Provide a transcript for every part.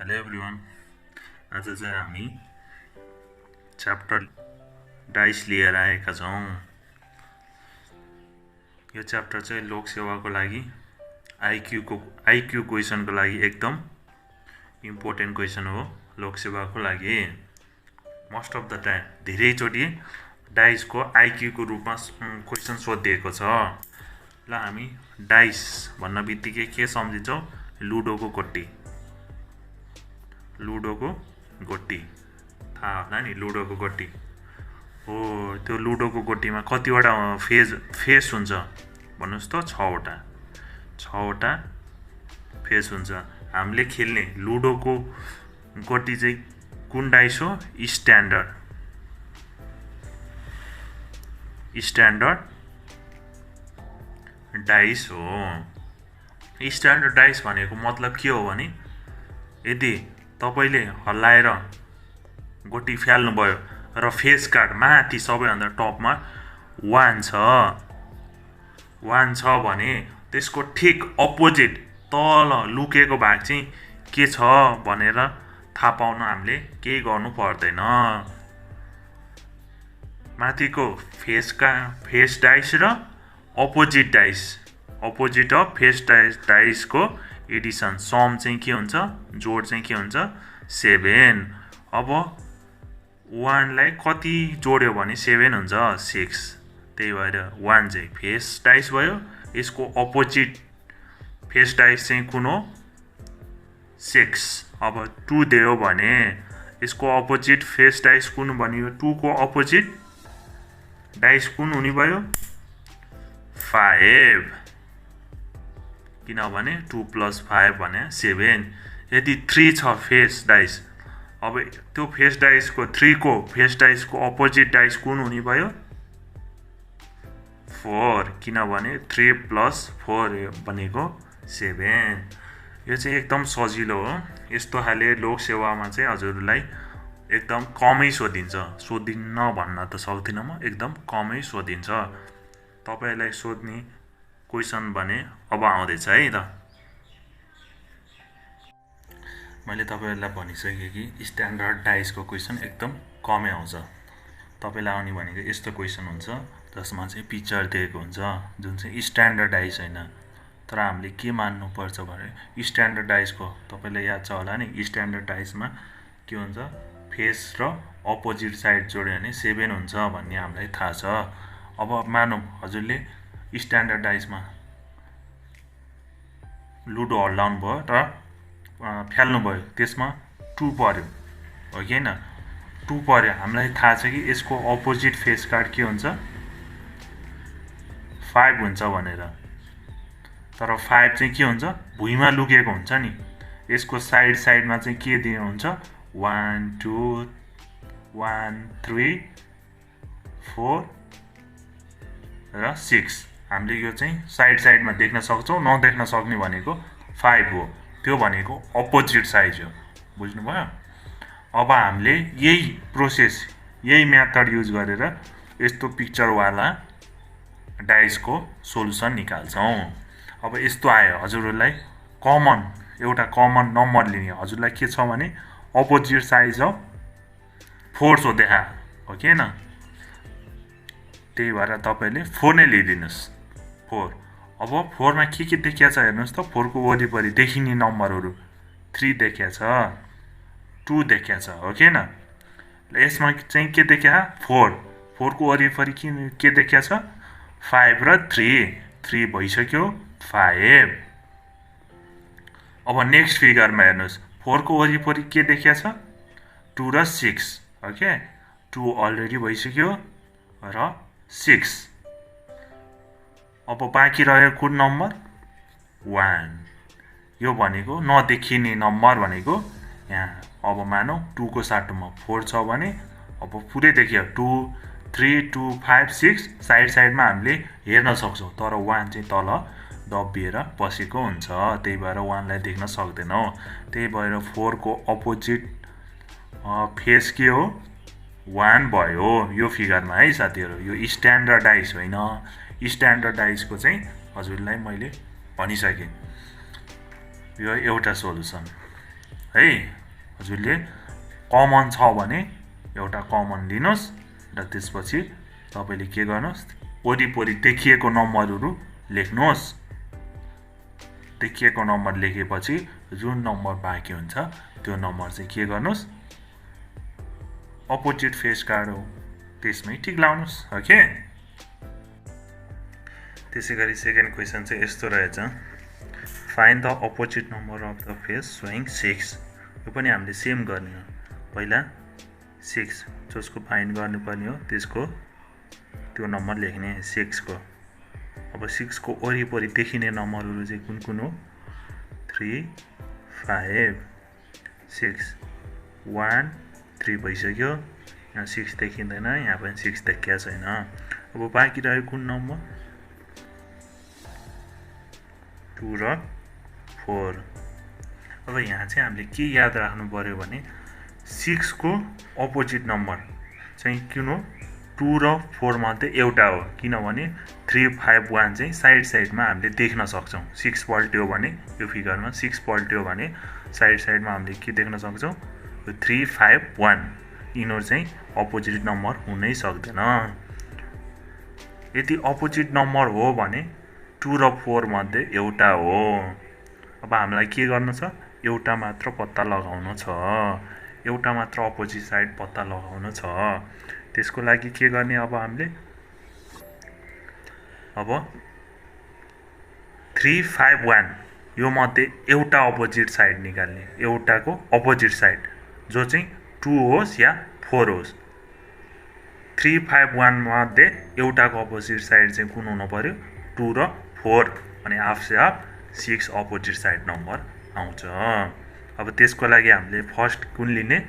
Hello everyone. आज चाहिँ हामी च्याप्टर डाइस लिएर आएका छौँ। यो च्याप्टर चाहिँ लोकसेवाको लागि आइक्यू क्वेसनको लागि एकदम इम्पोर्टेन्ट क्वेसन हो। लोकसेवाको लागि मोस्ट अफ द टाइम धेरैचोटि डाइसको आइक्यूको रूपमा क्वेसन सोधिएको छ। ल हामी डाइस भन्न बित्तिकै के सम्झिन्छौँ? लुडोको गोटी थाहा होला नि। लुडोको गोटी हो। त्यो लुडोको गोटीमा कतिवटा फेस हुन्छ भन्नुहोस् त? 6वटा फेस हुन्छ। हामीले खेल्ने लुडोको गोटी चाहिँ कुन डाइस हो? स्ट्यान्डर्ड डाइस हो। स्ट्यान्डर्ड डाइस भनेको मतलब के हो भने, यदि तपाईले हल्लाएर गोटी फ्याल्नुभयो र फेस कार्ड माथि सबैभन्दा टपमा 1 छ भने त्यसको ठिक अपोजिट तल लुकेको भाग चाहिँ के छ भनेर थाहा पाउन हामीले केही गर्नु पर्दैन। माथिको फेस डाइस र अपोजिट अफ फेस डाइसको एडिसन सम चाहिँ के हुन्छ? जोड चाहिँ के हुन्छ? 7। अब 1 लाई कति जोड्यो भने 7 हुन्छ? 6। त्यही भएर 1 चाहिँ फेस डाइस भयो। यसको अपोजिट फेस डाइस चाहिँ कुन हो? 6। अब 2 दियो भने यसको अपोजिट फेस डाइस कुन बनियो? 2 को अपोजिट डाइस कुन हुने भयो? 5। किनभने 2 + 5 भने 7। यदि 3 छ फेस डाइस, अब त्यो फेस डाइसको 3 को फेस डाइसको अपोजिट डाइस कुन हुने भयो? 4। किनभने 3 + 4 भनेको 7। यो चाहिँ एकदम सजिलो हो। यस्तो खाले लोकसेवामा चाहिँ हजुरलाई एकदम कमै सोधिन्न भन्न त सक्दिनँ म, एकदम कमै सोधिन्छ। तपाईलाई सोध्ने क्वेसन भने अब आउँदैछ है त। मैले तपाईहरुलाई भनिसकेँ कि स्ट्यान्डर्ड डाइसको क्वेसन एकदम कमै आउँछ। तपाईलाई आउने भनेको यस्तो क्वेसन हुन्छ जसमा चाहिँ पिक्चर दिएको हुन्छ, जुन चाहिँ स्ट्यान्डर्ड डाइस होइन। तर हामीले के मान्नुपर्छ भने स्ट्यान्डर्ड डाइसको तपाईलाई याद छ होला नि, स्ट्यान्डर्ड डाइसमा के हुन्छ? फेस र अपोजिट साइड जोड्यो भने 7 हुन्छ भन्ने हामीलाई थाहा छ। अब मानौँ हजुरले स्ट्यान्डर्ड डाइसमा लुडो हल्लाउनु भयो र फ्याल्नु भयो, त्यसमा 2 पर्यो, हो कि होइन? 2 पर्यो। हामीलाई थाहा छ कि यसको अपोजिट फेस कार्ड के हुन्छ? 5 हुन्छ भनेर। तर 5 चाहिँ के हुन्छ? भुइँमा लुकेको हुन्छ नि। यसको साइडमा चाहिँ के दिएको हुन्छ? 1 2 1 3 4 र 6। हामीले यो चाहिँ साइडमा देख्न सक्छौँ। नदेख्न सक्ने भनेको 5 हो। त्यो भनेको अपोजिट साइड हो। बुझ्नुभयो? अब हामीले यही प्रोसेस, यही मेथड युज गरेर यस्तो पिक्चरवाला डाइसको सोलुसन निकाल्छौँ। अब यस्तो आयो हजुरहरूलाई एउटा कमन नम्बर लिने। हजुरलाई के छ भने अपोजिट साइड अफ 4 सोधेको हो कि होइन? त्यही भएर तपाईले 4 नै लिइदिनुहोस्। 4। अब 4 मा के देखिया छ हेर्नुहोस् त। 4 को वरिपरि देखिने नम्बरहरू 3 देखिया छ, 2 देखिया छ, हो कि होइन? यसमा चाहिँ के देखिया? 4 को वरिपरि के देखिया छ? 5 र 3 भइसक्यो 5। अब नेक्स्ट फिगरमा हेर्नुहोस्। 4 को वरिपरि के देखिया छ? 2 र 6, ओके। 2 अलरेडी भइसक्यो र 6। अब बाँकी रह्यो कुन नम्बर? 1। यो भनेको नदेखिने नम्बर भनेको यहाँ। अब मानौँ 2 को साटोमा 4 छ भने अब पुरै देखियो 2 3 2 5 6। साइडमा हामीले हेर्न सक्छौँ, तर 1 चाहिँ तल दबिएर बसेको हुन्छ। त्यही भएर 1 लाई देख्न सक्दैनौँ। त्यही भएर 4 को अपोजिट फेस के हो? 1 भयो यो फिगरमा है साथीहरू। यो स्ट्यान्डर्ड डाइस होइन। स्ट्यान्डर्ड डाइसको चाहिँ हजुरलाई मैले भनिसकेँ। यो एउटा सोलुसन। है। हजुरले कमन छ भने एउटा कमन लिनुहोस् र त्यसपछि तपाईले के गर्नुहोस्, वरिपरि देखिएको नम्बरहरू लेख्नुहोस्। देखिएको नम्बर लेखेपछि जुन नम्बर बाँकी हुन्छ त्यो नम्बर चाहिँ के गर्नुहोस्, अपोजिट फेस कार्ड हो त्यसमै टिक लाउनुहोस्। ओके, त्यसैगरी सेकेन्ड क्वेसन चाहिँ यस्तो रहेछ, find the opposite number of the face showing 6। यो पनि हामीले सेम गर्ने हो। पहिला 6 जसको फाइन्ड गर्नुपर्ने हो त्यसको त्यो नम्बर लेख्ने 6 को। अब 6 को वरिपरि देखिने नम्बरहरू चाहिँ कुन कुन हो, 3 5 6 1 3 भइसक्यो। यहाँ 6 देखिँदैन, यहाँ पनि 6 देखिया छैन। अब बाँकी रह्यो कुन नम्बर, 2 र 4। अब यहाँ चाहिँ हामीले के याद राख्नु पर्यो भने 6 को अपोजिट नम्बर चाहिँ किन हो, 2 र 4 मध्ये एउटा हो। किनभने 3 5 1 चाहिँ साइड साइडमा हामीले देख्न सक्छौँ। 6 पल्ट्यो भने यो फिगरमा 6 पल्ट्यो भने साइड साइडमा हामीले के देख्न सक्छौँ, यो 3 5 1 यिनीहरू चाहिँ अपोजिट नम्बर हुनै सक्दैन। यदि अपोजिट नम्बर हो भने 2 र 4 मध्ये एउटा हो। अब हामीलाई के गर्नु छ, एउटा मात्र पत्ता लगाउनु छ, एउटा मात्र अपोजिट साइड पत्ता लगाउनु छ। त्यसको लागि के गर्ने, अब हामीले अब 3 5 1 यो मध्ये एउटा अपोजिट साइड निकाल्ने, एउटाको अपोजिट साइड जो चाहिँ 2 होस् या 4 होस्। 3 5 1 मध्ये एउटाको अपोजिट साइड चाहिँ कुन हुनु पर्यो, 2 र 4 अनि हाफ से हाफ 6 अपोजिट साइड नम्बर आउँछ। अब त्यसको लागि हामीले फर्स्ट कुन लिने,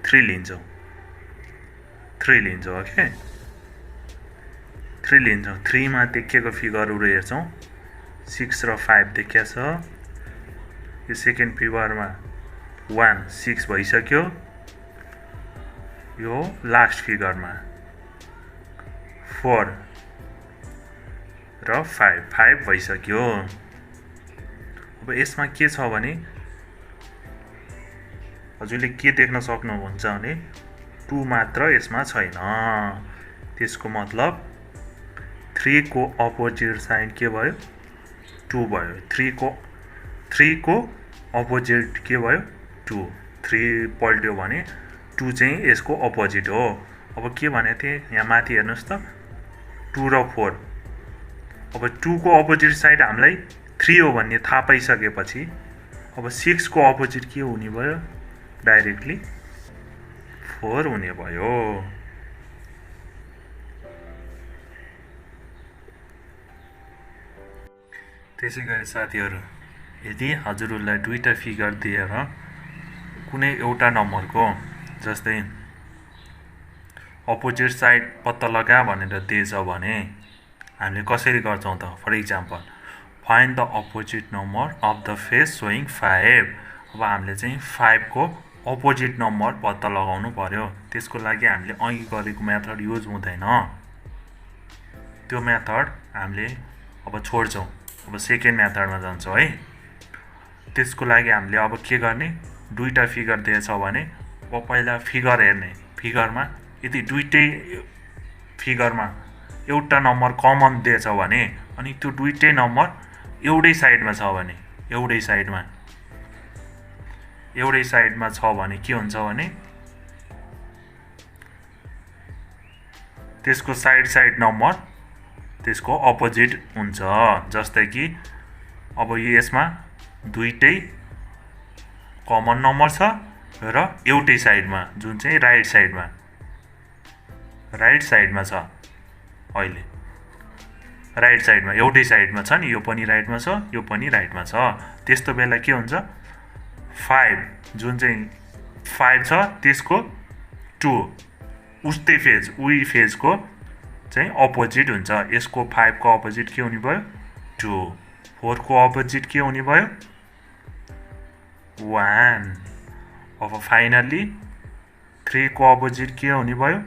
3 लिन्छौँ। 3 लिन्छौँ। ओके, 3 लिन्छौँ। 3 मा देखिएको फिगरहरू हेर्छौँ, 6 र 5 देखिया छ। यो सेकेन्ड फिगरमा 1 6 भइसक्यो। यो लास्ट फिगरमा 4 र 5 भइसक्यो। अब यसमा के छ भने हजुरले के देख्न सक्नुहुन्छ भने 2 मात्र यसमा छैन। त्यसको मतलब 3 को अपोजिट साइड के भयो, 2 भयो। 3 को अपोजिट के भयो, 2। 3 पल्ट्यो भने 2 चाहिँ यसको अपोजिट हो। अब के भनेको थिएँ, यहाँ माथि हेर्नुहोस् त, 2 र 4। अब 2 को अपोजिट साइड हामीलाई 3 हो भन्ने थाहा पाइसकेपछि अब 6 को अपोजिट के हुने भयो, डाइरेक्टली 4 हुने भयो। त्यसैगरी साथीहरू, यदि हजुरहरूलाई दुईटा फिगर दिएर कुनै एउटा नम्बरको जस्तै अपोजिट साइड पत्ता लगा भनेर दिएछ भने हामीले कसरी गर्छौँ त, for example find the opposite number of the face showing 5। अब हामीले चाहिँ 5 को अपोजिट नम्बर पत्ता लगाउनु पर्यो। त्यसको लागि हामीले अघि गरेको मेथड युज हुँदैन, त्यो मेथड हामीले अब छोड्छौँ। अब सेकेन्ड मेथडमा जान्छौँ है। त्यसको लागि हामीले अब के गर्ने, दुईटा फिगर दिएछ भने अब पहिला फिगर हेर्ने। फिगरमा यदि दुईटै फिगरमा एउटा नम्बर कमन दिएछ भने अनि त्यो दुईटै नम्बर एउटै साइडमा छ भने, एउटै साइडमा छ भने के हुन्छ भने त्यसको साइड नम्बर त्यसको अपोजिट हुन्छ। जस्तै कि अब यसमा दुईटै कमन नम्बर छ र एउटै साइडमा, जुन चाहिँ राइट साइडमा छ। अहिले राइट साइडमा एउटै साइडमा छ नि, यो पनि राइटमा छ, यो पनि राइटमा छ। त्यस्तो बेला के हुन्छ, 5 जुन चाहिँ 5 छ त्यसको 2 उस्तै फेज, उही फेजको चाहिँ अपोजिट हुन्छ। यसको 5 को अपोजिट के हुने भयो, 2। 4 को अपोजिट के हुने भयो, 1। अब फाइनली 3 को अपोजिट के हुने भयो,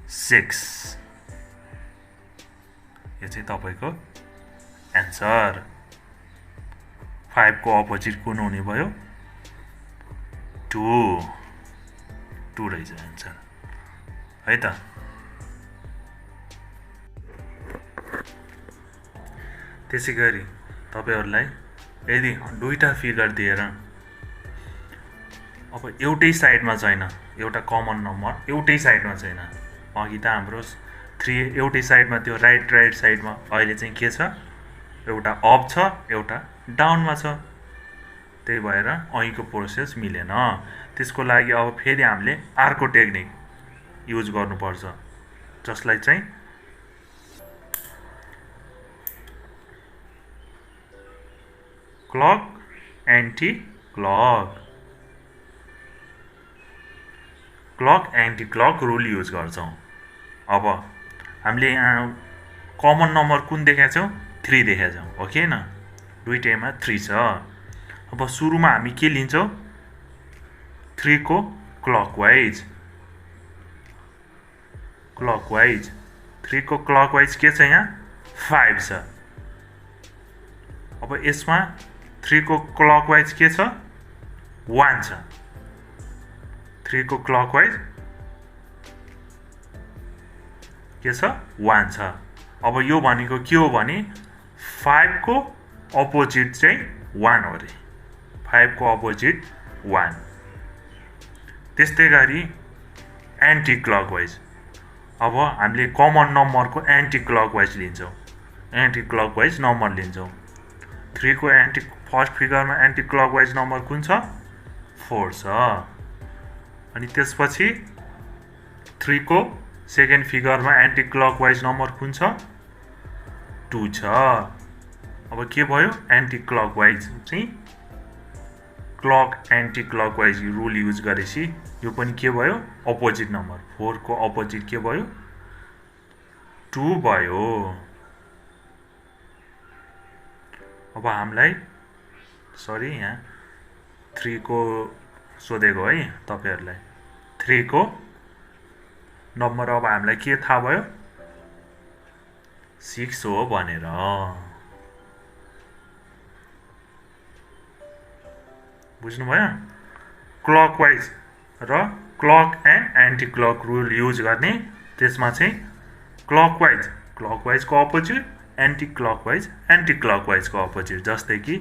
6। यो चाहिँ तपाईको एन्सर। 5 को अपोजिट कुन हुने भयो 2 2 रहेछ आन्सर है त त्यसैगरी तपाईहरुलाई यदि दुईटा फिगर दिएर अब एउटै साइडमा छैन एउटा कमन नम्बर एउटै साइडमा छैन अघि त हाम्रो 3 एउटै साइडमा त्यो राइट साइडमा अहिले चाहिँ के छ एउटा अप छ एउटा डाउनमा छ त्यही भएर अहिको प्रोसेस मिलेन त्यसको लागि अब फेरि हामीले अर्को टेक्निक युज गर्नुपर्छ जसलाई चाहिँ clock anti clock rule use गर्छौं अब हामीले यहाँ कमन नम्बर कुन देखाछौं 3 देखाछौं हो कि हैन दुईटैमा 3 छ अब सुरुमा हामी के लिन्छौं 3 को क्लकवाइज 3 को क्लकवाइज के छ यहाँ 5 छ अब यसमा 3 को क्लकवाइज के छ 1 छ 3 को क्लकवाइज के छ 1 छ अब यो भनेको के हो भने 5 को अपोजिट चाहिँ 1 हो रे 5 को अपोजिट 1 त्यस्तै गरी एन्टी क्लकवाइज अब हामीले कमन नम्बरको एन्टी क्लकवाइज लिन्छौं एन्टी क्लकवाइज नम्बर लिन्छौं 3 को फर्स्ट फिगरमा एन्टी क्लकवाइज नम्बर कुन छ 4 छ अनि त्यसपछि 3 को सेकेन्ड फिगरमा एन्टी क्लकवाइज नम्बर कुन छ 2 छ अब के भयो एन्टी क्लकवाइज चाहिँ clock anti clockwise rule use गरेपछि यो पनि के भयो अपोजिट नम्बर 4 को अपोजिट के भयो 2 भयो अब हामीलाई सरी यहाँ 3 को सोधेको है तपाईहरुलाई 3 को नम्बर अब हामीलाई के थाहा भयो 6 हो भनेर बुझ्नु भयो क्लकवाइज र clock and anti clock rule use गर्ने त्यसमा चाहिँ क्लकवाइज को अपोजिट एन्टी क्लकवाइज को अपोजिट जस्तै कि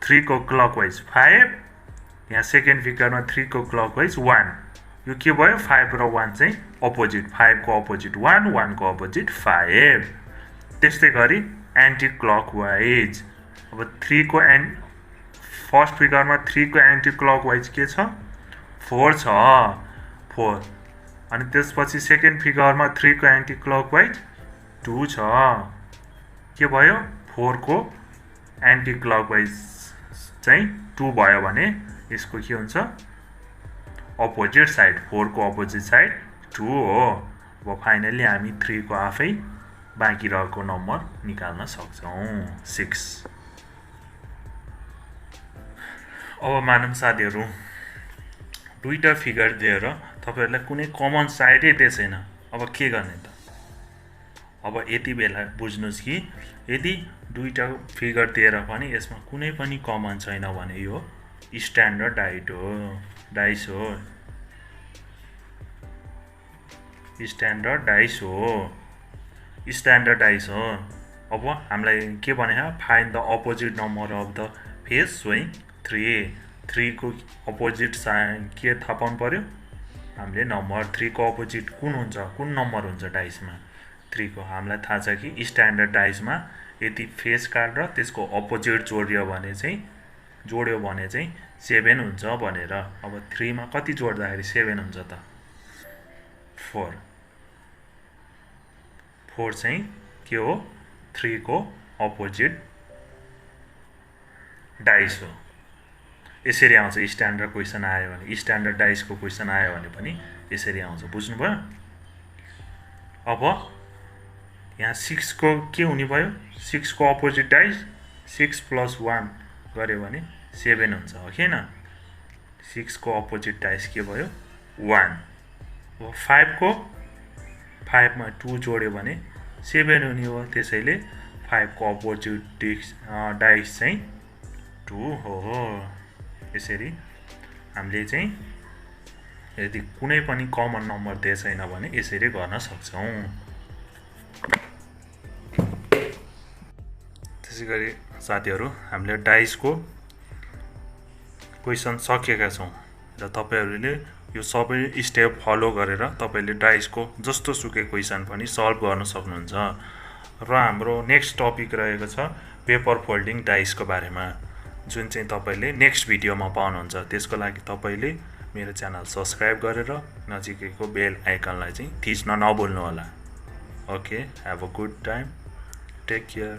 3 को क्लकवाइज 5 यहाँ सेकेन्ड फिगरमा 3 को क्लकवाइज 1 यो के भयो 5 र 1 चाहिँ अपोजिट 5 को अपोजिट 1 1 को अपोजिट 5 त्यस्तै गरी एन्टी क्लकवाइज अब 3 को फर्स्ट फिगरमा 3 को एन्टी क्लकवाइज के छ 4 छ 4 अनि त्यसपछि सेकेन्ड फिगरमा 3 को एन्टी क्लकवाइज 2 छ के भयो 4 को एन्टी क्लकवाइज चाहिँ 2 भयो भने यसको के हुन्छ अपोजिट साइड 4 को अपोजिट साइड 2 हो अब फाइनली हामी 3 को आफै बाँकी रहेको नम्बर निकाल्न सक्छौं 6 अब मानम साथीहरु दुईटा फिगर दिएर तपाईहरुलाई कुनै कमन साइडै छैन अब के गर्ने त अब यति बेला बुझ्नुस् कि यदि दुईटा फिगर दिएर पनि यसमा कुनै पनि कमन छैन भने यो स्ट्यान्डर्ड डाइस हो अब हामीलाई के भने find the opposite number of the face showing 3 को अपोजिट साइन के थाहा पाउनु पर्यो हामीले नम्बर 3 को अपोजिट कुन नम्बर हुन्छ डाइसमा 3 को हामीलाई थाहा छ कि स्ट्यान्डर्ड डाइसमा यदि फेस कार्ड र त्यसको अपोजिट जोड्यो भने चाहिँ 7 हुन्छ भनेर अब 3 मा कति जोड्दाखेरि 7 हुन्छ त 4 चाहिँ के हो 3 को अपोजिट डाइस हो यसरी आउँछ स्ट्यान्डर्ड क्वेशन आयो भने स्ट्यान्डर्ड डाइसको क्वेशन आयो भने पनि यसरी आउँछ बुझ्नु भयो अब यहाँ 6 को के हुने भयो 6 को अपोजिट डाइस 6 + 1 गर्यो भने 7 हुन्छ हो कि हैन 6 को अपोजिट डाइस के भयो 1 अब 5 को 5 मा 2 जोड्यो भने 7 हुने हो त्यसैले 5 को अपोजिट डाइस चाहिँ 2 हो यसरी हामीले चाहिँ यदि कुनै पनि कमन नम्बर दिए छैन भने यसरी गर्न सक्छौँ। त्यसैगरी साथीहरू हामीले डाइसको क्वेसन सकेका छौँ र तपाईहरूले यो सबै स्टेप फलो गरेर तपाईले डाइसको जस्तो सुकै क्वेसन पनि सल्भ गर्न सक्नुहुन्छ। र हाम्रो नेक्स्ट टपिक रहेको छ पेपर फोल्डिङ डाइसको बारेमा, जुन चाहिँ तपाईले नेक्स्ट भिडियोमा पाउनुहुन्छ। त्यसको लागि तपाईले मेरो च्यानल सब्सक्राइब गरेर नजिकैको बेल आइकनलाई चाहिँ थिच्न नभुल्नु होला। Okay, have a good time, take care.